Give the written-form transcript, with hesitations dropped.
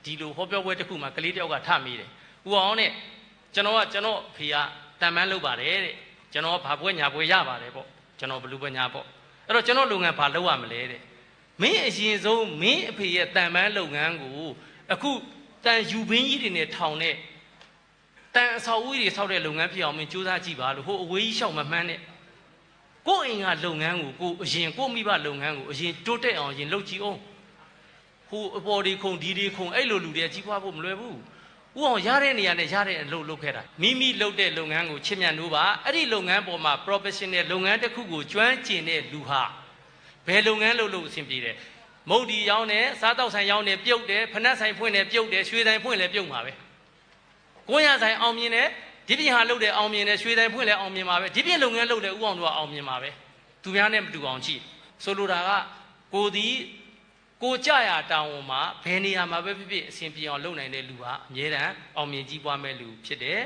ဒီလိုဟောပြောပွဲတစ်ခုမှာကလေးတယောက်ကထမိတယ်။ဦးအောင်နဲ့ကျွန်တော်ဖေကတန်မန်းလုပ်ပါတယ်တဲ့။ကျွန်တော်ဘာပွဲညာပွဲရပါတယ်ပေါ့။ကျွန်တော်ဘလူပွဲညာပေါ့။အဲ့တော့ကျွန်တော်လုပ်ငန်းဘာလုပ်ရမလဲတဲ့။မင်းအရင်ဆုံးမင်းအဖေရဲ့တန်မန်းလုပ်ငန်းကိုအခုတန်ယူဘင်းကြီးတွေနဲ့ထောင်တဲ့တန်အဆောက်အဦတွေဆောက်တဲ့လုပ်ငန်းဖြစ်အောင်မင်းစူးစမ်းကြည့်ပါလို့ဟိုအဝေးကြီးရှောက်မမှန်းနဲ့ကိုယ့်အိမ်ကလုပ်ငန်းကိုကိုအရင်ကိုမိဘလုပ်ငန်းကိုအရင်တိုးတက်အောင်ရင်လုပ်ကြည့်အောင်ဟိုအပေါ်ဒီခုံဒီဒီခုံအဲ့လိုလူတွေကြီးပွားဖို့မလွယ်ဘူးဥအောင်ရတဲ့နေရာနဲ့ရတဲ့အလုပ်လုပ်ခဲ့တာမိမိလုပ်တဲ့လုပ်ငန်းကိုချစ်မြတ်လို့ပါအဲ့ဒီလုပ်ငန်းပေါ်မှာ professional လုပ်ငန်းတစ်ခုကိုကျွမ်းကျင်တဲ့လူဟာဘယ်လုပ်ငန်းလုပ်လို့အဆင်ပြေတယ်မုတ်ဒီရောင်းတယ်စားတောက်ဆိုင်ရောင်းတယ်ပြုတ်တယ်ဖနက်ဆိုင်ဖွင့်တယ်ပြုတ်တယ်ရွှေဆိုင်ဖွင့်လည်းပြုတ်မှာပဲကိုရဆိုင်အောင်မြင်တယ်ဒီပြင်ဟာလုပ်တယ်အောင်မြင်တယ်ရွှေဆိုင်ဖွင့်လည်းအောင်မြင်မှာပဲဒီပြင်လုပ်ငန်းလုပ်တယ်ဥအောင်တို့ကအောင်မြင်မှာပဲသူများနဲ့မတူအောင်ကြည့်ဆိုလိုတာကကိုဒီကိုကြရတောင်းဝန်မှာဘယ်နေရာမှာပဲဖြစ်ဖြစ်အဆင်ပြေအောင်လုပ်နိုင်တဲ့လူဟာအမြဲတမ်းအောင်မြင်ကြီးပွားမဲ့လူဖြစ်တယ်